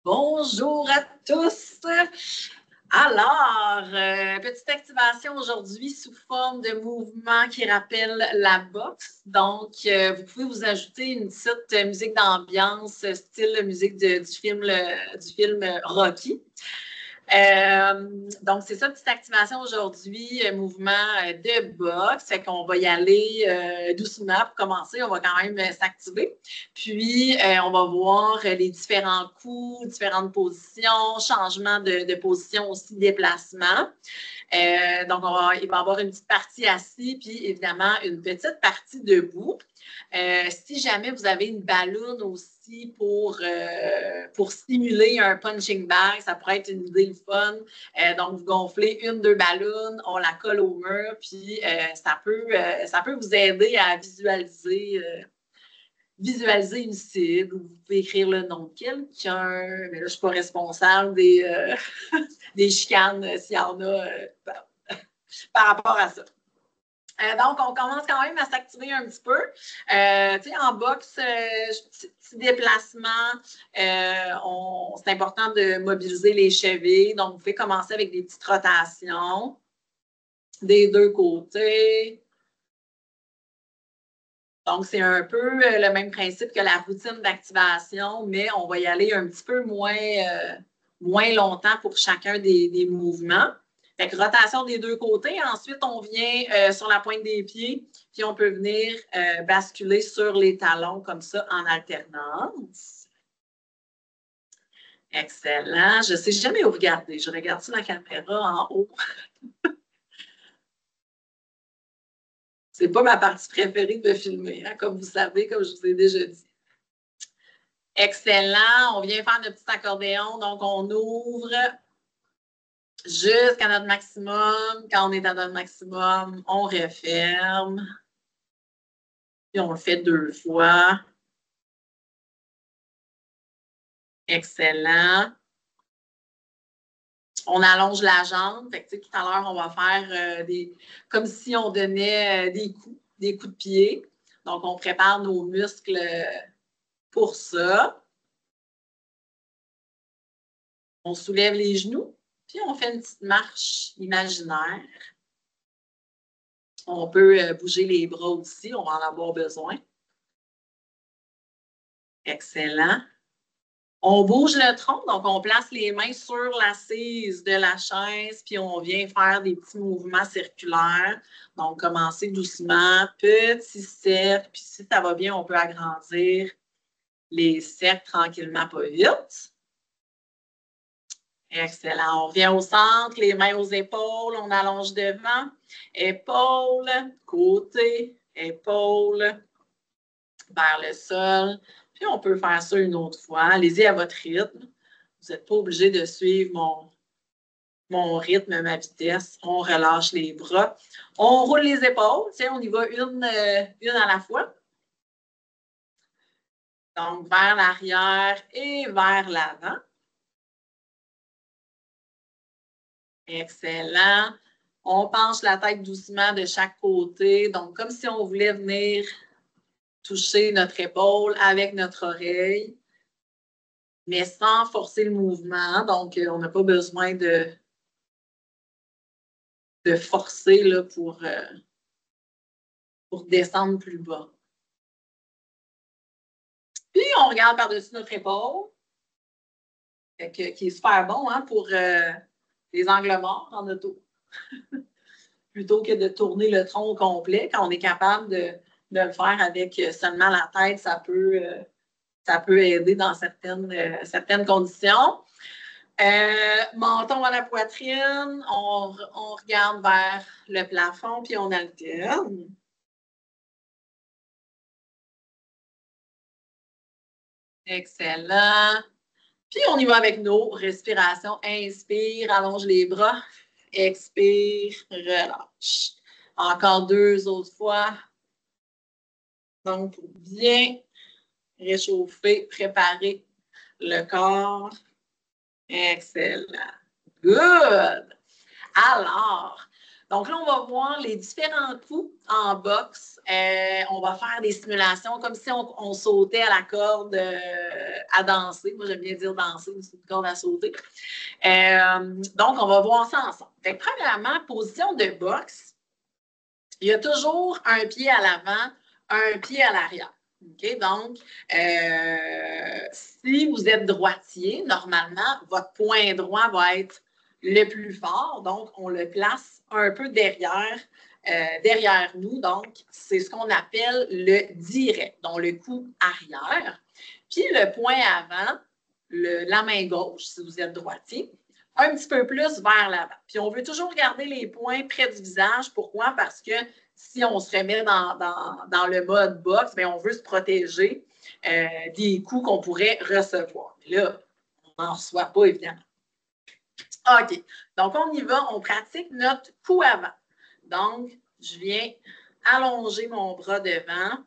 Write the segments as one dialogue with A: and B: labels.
A: Bonjour à tous! Alors, petite activation aujourd'hui sous forme de mouvement qui rappelle la boxe. Donc, vous pouvez vous ajouter une petite musique d'ambiance, style musique du film Rocky. Donc, c'est ça, petite activation aujourd'hui, mouvement de boxe. Fait qu'on va y aller doucement pour commencer. On va quand même s'activer. Puis, on va voir les différents coups, différentes positions, changement de position aussi, déplacement. Donc, il va y avoir une petite partie assise, puis évidemment, une petite partie debout. Si jamais vous avez une balloune aussi pour stimuler un punching bag, ça pourrait être une idée fun. Donc, vous gonflez une, deux ballons, on la colle au mur, puis ça peut vous aider à visualiser une cible. Vous pouvez écrire le nom de quelqu'un, mais là, je ne suis pas responsable des chicanes s'il y en a par rapport à ça. Donc, on commence quand même à s'activer un petit peu. En boxe, petit déplacement, c'est important de mobiliser les chevilles. Donc, vous pouvez commencer avec des petites rotations des deux côtés. Donc, c'est un peu le même principe que la routine d'activation, mais on va y aller un petit peu moins longtemps pour chacun des mouvements. Fait que rotation des deux côtés. Ensuite, on vient sur la pointe des pieds, puis on peut venir basculer sur les talons comme ça en alternance. Excellent. Je ne sais jamais où regarder. Je regarde sur la caméra en haut. C'est pas ma partie préférée de me filmer, hein, comme vous savez, comme je vous ai déjà dit. Excellent. On vient faire notre petit accordéon. Donc, on ouvre jusqu'à notre maximum. Quand on est à notre maximum, on referme. Puis on le fait 2 fois. Excellent. On allonge la jambe. Fait que, tout à l'heure, on va faire comme si on donnait des coups de pied. Donc, on prépare nos muscles pour ça. On soulève les genoux. Puis, on fait une petite marche imaginaire. On peut bouger les bras aussi. On va en avoir besoin. Excellent. On bouge le tronc, donc on place les mains sur l'assise de la chaise, puis on vient faire des petits mouvements circulaires. Donc, commencer doucement, petit cercle, puis si ça va bien, on peut agrandir les cercles tranquillement, pas vite. Excellent. On revient au centre, les mains aux épaules, on allonge devant. Épaules, côté, épaules, vers le sol. Puis, on peut faire ça une autre fois. Allez-y à votre rythme. Vous n'êtes pas obligé de suivre mon rythme, ma vitesse. On relâche les bras. On roule les épaules. Tiens, on y va une à la fois. Donc, vers l'arrière et vers l'avant. Excellent. On penche la tête doucement de chaque côté. Donc, comme si on voulait venir toucher notre épaule avec notre oreille, mais sans forcer le mouvement. Donc, on n'a pas besoin de forcer là, pour descendre plus bas. Puis, on regarde par-dessus notre épaule, qui est super bon hein, pour les angles morts en auto. Plutôt que de tourner le tronc au complet, quand on est capable de le faire avec seulement la tête, ça peut aider dans certaines conditions. Menton à la poitrine, on regarde vers le plafond, puis on alterne. Excellent. Puis, on y va avec nos respirations. Inspire, allonge les bras. Expire, relâche. Encore 2 autres fois. Donc, pour bien réchauffer, préparer le corps. Excellent. Good. Alors, Donc là, on va voir les différents coups en boxe. On va faire des simulations comme si on sautait à la corde à danser. Moi, j'aime bien dire danser, mais c'est une corde à sauter. Donc, on va voir ça ensemble. Fait que, premièrement, position de boxe. Il y a toujours un pied à l'avant, un pied à l'arrière. OK? Donc, si vous êtes droitier, normalement, votre point droit va être le plus fort. Donc, on le place un peu derrière nous. Donc, c'est ce qu'on appelle le direct, donc le coup arrière. Puis, le point avant, la main gauche, si vous êtes droitier, un petit peu plus vers l'avant. Puis, on veut toujours garder les poings près du visage. Pourquoi? Parce que si on se remet dans le mode boxe, bien, on veut se protéger des coups qu'on pourrait recevoir. Mais là, on n'en reçoit pas, évidemment. OK. Donc, on y va. On pratique notre coup avant. Donc, je viens allonger mon bras devant.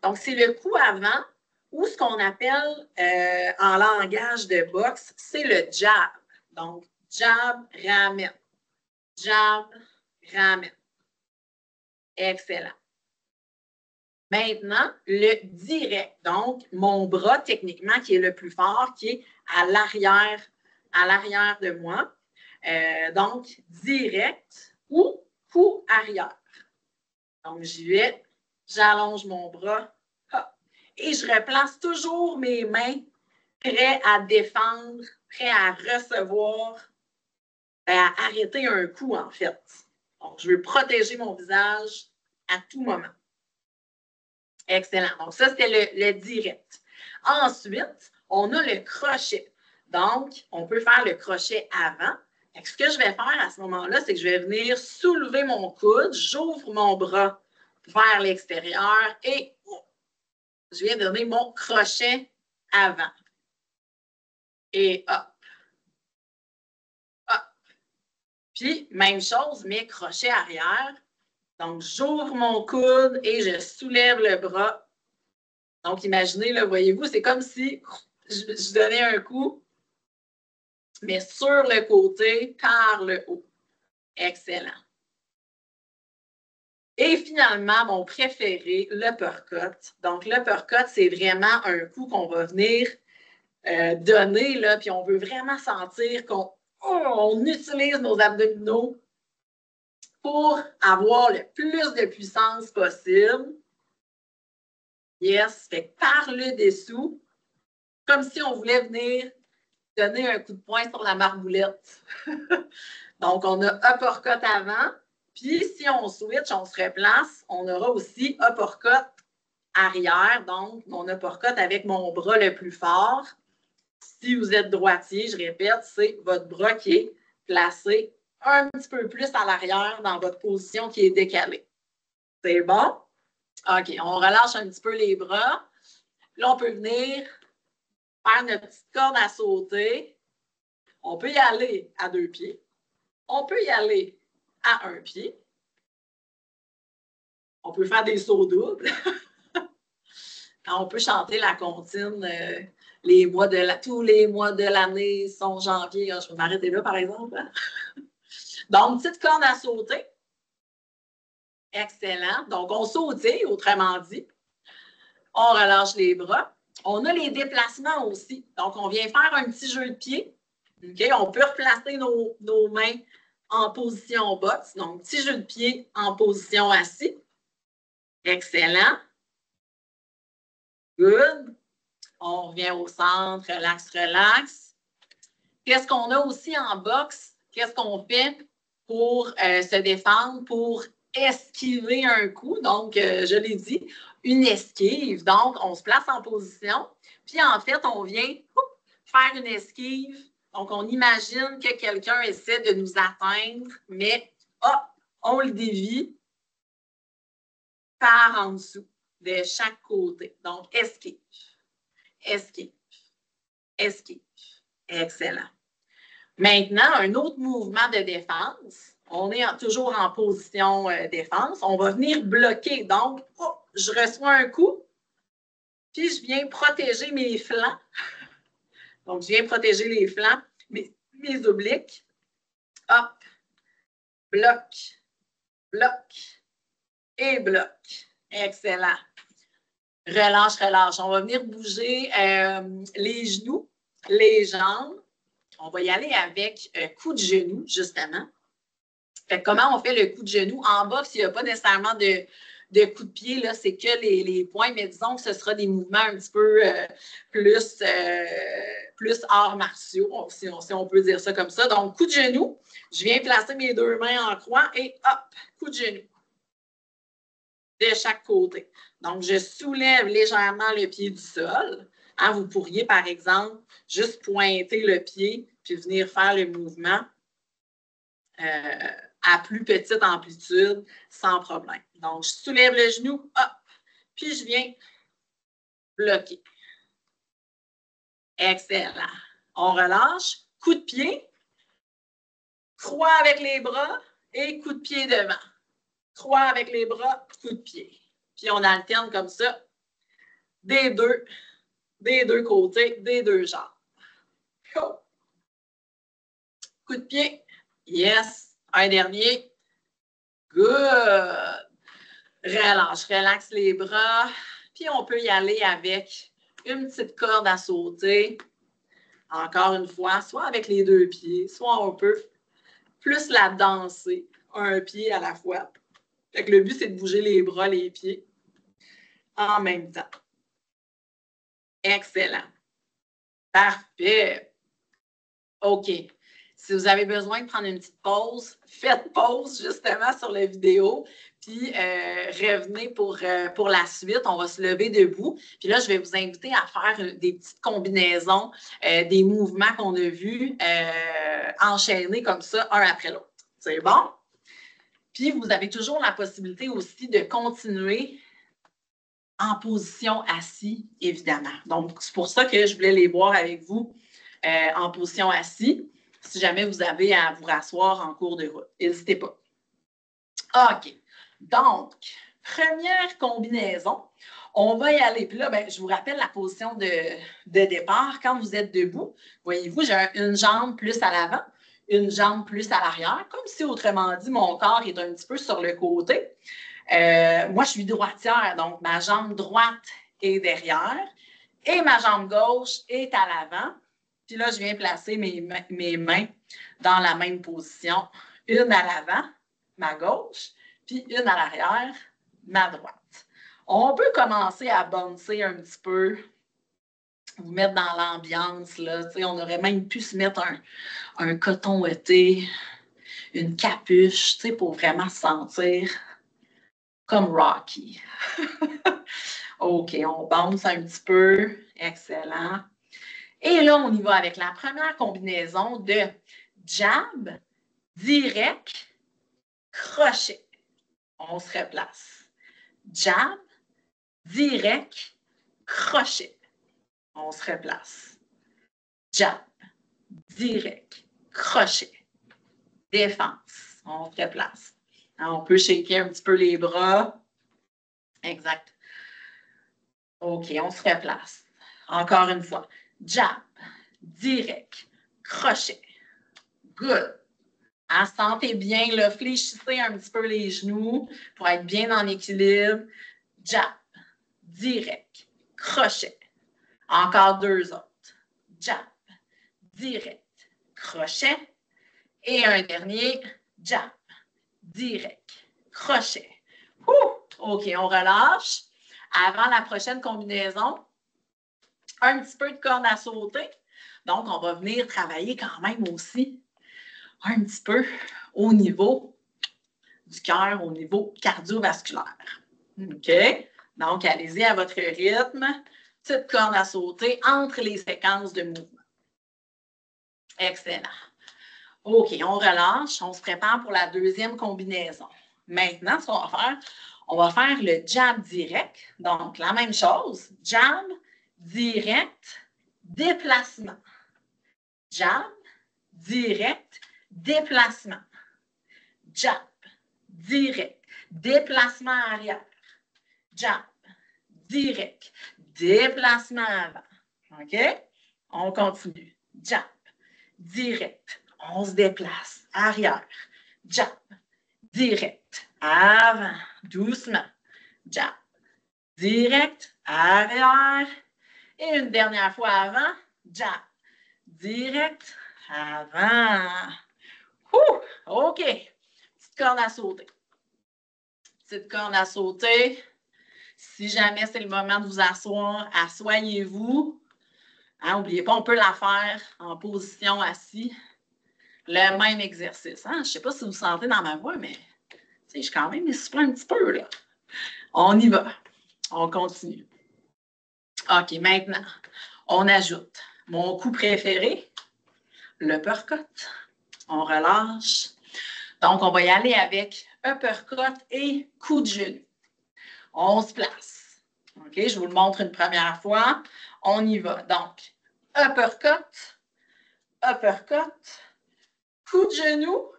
A: Donc, c'est le coup avant ou ce qu'on appelle en langage de boxe, c'est le jab. Donc, jab, ramène. Jab, ramène. Excellent. Maintenant, le direct. Donc, mon bras, techniquement, qui est le plus fort, qui est à l'arrière de moi. Donc, direct ou coup arrière. Donc, j'y vais, j'allonge mon bras et je replace toujours mes mains prêts à défendre, prêts à recevoir, à arrêter un coup, en fait. Donc, je veux protéger mon visage à tout moment. Excellent. Donc, ça, c'était le direct. Ensuite, on a le crochet. Donc, on peut faire le crochet avant. Ce que je vais faire à ce moment-là, c'est que je vais venir soulever mon coude, j'ouvre mon bras vers l'extérieur et je viens donner mon crochet avant. Et hop. Hop. Puis, même chose, mais crochet arrière. Donc, j'ouvre mon coude et je soulève le bras. Donc, imaginez, là, voyez-vous, c'est comme si je donnais un coup, mais sur le côté, par le haut. Excellent. Et finalement, mon préféré, l'uppercut. Donc, l'uppercut, c'est vraiment un coup qu'on va venir donner, là, puis on veut vraiment sentir qu'on utilise nos abdominaux pour avoir le plus de puissance possible. Yes, fait que par le dessous, comme si on voulait venir donner un coup de poing sur la marboulette. Donc, on a uppercut avant, puis si on switch, on se replace, on aura aussi uppercut arrière, donc mon uppercut avec mon bras le plus fort. Si vous êtes droitier, je répète, c'est votre bras qui est placé un petit peu plus à l'arrière dans votre position qui est décalée. C'est bon? OK, on relâche un petit peu les bras. Là, on peut venir faire notre petite corde à sauter. On peut y aller à 2 pieds. On peut y aller à 1 pied. On peut faire des sauts doubles. On peut chanter la comptine tous les mois de l'année sont janvier. Je vais m'arrêter là, par exemple. Donc, petite corde à sauter. Excellent. Donc, on sautille, autrement dit. On relâche les bras. On a les déplacements aussi. Donc, on vient faire un petit jeu de pied. Okay? On peut replacer nos mains en position boxe. Donc, petit jeu de pied en position assis. Excellent. Good. On revient au centre, relax, relax. Qu'est-ce qu'on a aussi en boxe? Qu'est-ce qu'on fait pour se défendre, pour esquiver un coup? Donc, je l'ai dit, une esquive. Donc, on se place en position. Puis, en fait, on vient faire une esquive. Donc, on imagine que quelqu'un essaie de nous atteindre, mais on le dévie par en dessous, de chaque côté. Donc, esquive. Esquive. Esquive. Excellent. Maintenant, un autre mouvement de défense. On est toujours en position défense. On va venir bloquer. Donc, je reçois un coup, puis je viens protéger mes flancs. Donc, je viens protéger les flancs, mes obliques. Hop, bloc, bloc et bloc. Excellent. Relâche, relâche. On va venir bouger les genoux, les jambes. On va y aller avec coup de genou, justement. Fait que comment on fait le coup de genou? En boxe, il n'y a pas nécessairement de coup de pied, là, c'est que les points, mais disons que ce sera des mouvements un petit peu plus arts martiaux, si on peut dire ça comme ça. Donc, coup de genou, je viens placer mes deux mains en croix et hop, coup de genou de chaque côté. Donc, je soulève légèrement le pied du sol. Hein, vous pourriez, par exemple, juste pointer le pied puis venir faire le mouvement à plus petite amplitude sans problème. Donc, je soulève le genou, hop, puis je viens bloquer. Excellent. On relâche. Coup de pied, croix avec les bras et coup de pied devant. Croix avec les bras, coup de pied. Puis on alterne comme ça des deux côtés, des deux jambes. Go. Coup de pied. Yes. Un dernier. Good. Relâche, relaxe les bras. Puis on peut y aller avec une petite corde à sauter. Encore une fois, soit avec les deux pieds, soit on peut plus la danser, un pied à la fois. Fait que le but, c'est de bouger les bras, les pieds en même temps. Excellent. Parfait. OK. Si vous avez besoin de prendre une petite pause, faites pause justement sur la vidéo, puis revenez pour la suite. On va se lever debout. Puis là, je vais vous inviter à faire des petites combinaisons, des mouvements qu'on a vus enchaînés comme ça, un après l'autre. C'est bon? Puis vous avez toujours la possibilité aussi de continuer en position assise, évidemment. Donc, c'est pour ça que je voulais les voir avec vous en position assise, si jamais vous avez à vous rasseoir en cours de route. N'hésitez pas. OK. Donc, première combinaison. On va y aller. Puis là, ben, je vous rappelle la position de départ. Quand vous êtes debout, voyez-vous, j'ai une jambe plus à l'avant, une jambe plus à l'arrière, comme si, autrement dit, mon corps est un petit peu sur le côté. Moi, je suis droitière, donc ma jambe droite est derrière et ma jambe gauche est à l'avant. Puis là, je viens placer mes mains dans la même position. Une à l'avant, ma gauche, puis une à l'arrière, ma droite. On peut commencer à bouncer un petit peu, vous mettre dans l'ambiance. On aurait même pu se mettre un coton ouaté, une capuche, pour vraiment se sentir comme Rocky. OK, on bounce un petit peu. Excellent. Et là, on y va avec la première combinaison de jab, direct, crochet. On se replace. Jab, direct, crochet. On se replace. Jab, direct, crochet. Défense. On se replace. On peut shaker un petit peu les bras. Exact. OK, on se replace. Encore une fois. Jab, direct, crochet. Good. Hein, sentez bien, là, fléchissez un petit peu les genoux pour être bien en équilibre. Jab, direct, crochet. Encore deux autres. Jab, direct, crochet. Et un dernier, jab, direct, crochet. OK, on relâche. Avant la prochaine combinaison, un petit peu de corde à sauter. Donc, on va venir travailler quand même aussi un petit peu au niveau du cœur, au niveau cardiovasculaire. OK? Donc, allez-y à votre rythme. Petite corde à sauter entre les séquences de mouvement. Excellent. OK, on relâche. On se prépare pour la deuxième combinaison. Maintenant, ce qu'on va faire, on va faire le jab direct. Donc, la même chose. Jab, direct, déplacement. Jab, direct, déplacement. Jab, direct, déplacement arrière. Jab, direct, déplacement avant. OK? On continue. Jab, direct, on se déplace. Arrière. Jab, direct, avant, doucement, jab, direct, arrière, et une dernière fois avant, jab, direct, avant. OK. Petite corde à sauter. Petite corde à sauter. Si jamais c'est le moment de vous asseoir, asseyez-vous. N'oubliez pas, on peut la faire en position assis. Le même exercice. Je ne sais pas si vous sentez dans ma voix, mais je suis quand même essoufflée un petit peu. Là. On y va. On continue. OK, maintenant, on ajoute mon coup préféré, l'uppercut. On relâche. Donc, on va y aller avec uppercut et coup de genou. On se place. OK, je vous le montre une première fois. On y va. Donc, uppercut, uppercut, coup de genou,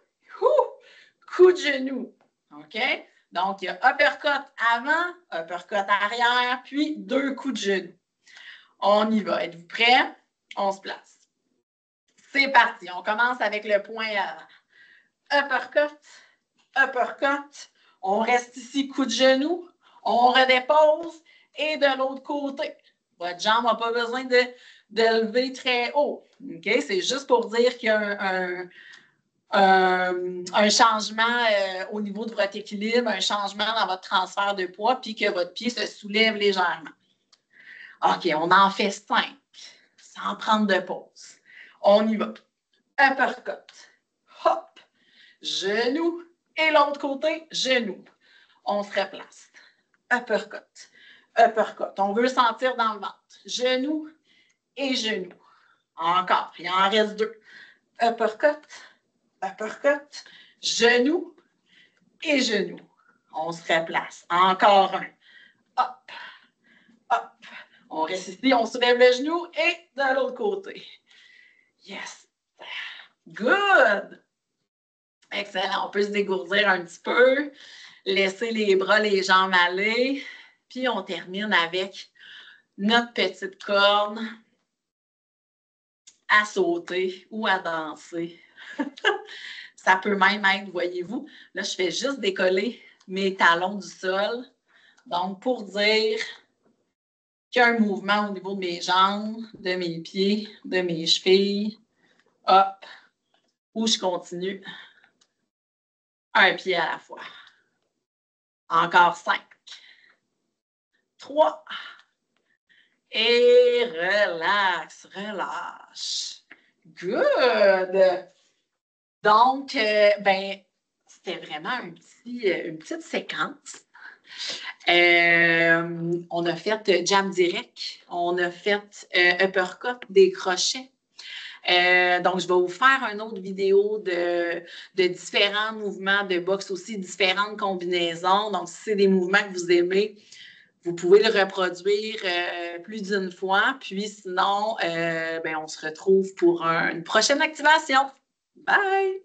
A: coup de genou. OK? Donc, il y a uppercut avant, uppercut arrière, puis 2 coups de genou. On y va. Êtes-vous prêts? On se place. C'est parti. On commence avec le point avant. Uppercut, uppercut. On reste ici, coup de genou. On redépose. Et de l'autre côté, votre jambe n'a pas besoin de lever très haut. Okay? C'est juste pour dire qu'il y a un changement au niveau de votre équilibre, un changement dans votre transfert de poids, puis que votre pied se soulève légèrement. OK, on en fait 5, sans prendre de pause. On y va. Uppercut. Hop. Genou. Et l'autre côté, genou. On se replace. Uppercut. Uppercut. On veut sentir dans le ventre. Genou et genou. Encore. Il en reste 2. Uppercut. Uppercut. Genou et genou. On se replace. Encore un. Hop. Hop. On reste ici. On soulève le genou et de l'autre côté. Yes. Good. Excellent. On peut se dégourdir un petit peu. Laisser les bras, les jambes aller. Puis, on termine avec notre petite corde à sauter ou à danser. Ça peut même être, voyez-vous, là, je fais juste décoller mes talons du sol. Donc, pour dire qu'il y a un mouvement au niveau de mes jambes, de mes pieds, de mes chevilles. Hop, où je continue. Un pied à la fois. Encore 5. 3. Et relax, relâche. Good! Donc, c'était vraiment une petite séquence. On a fait jab direct, on a fait uppercut, des crochets. Donc, je vais vous faire une autre vidéo de différents mouvements de boxe aussi, différentes combinaisons. Donc, si c'est des mouvements que vous aimez, vous pouvez le reproduire plus d'une fois. Puis sinon, on se retrouve pour une prochaine activation. Bye!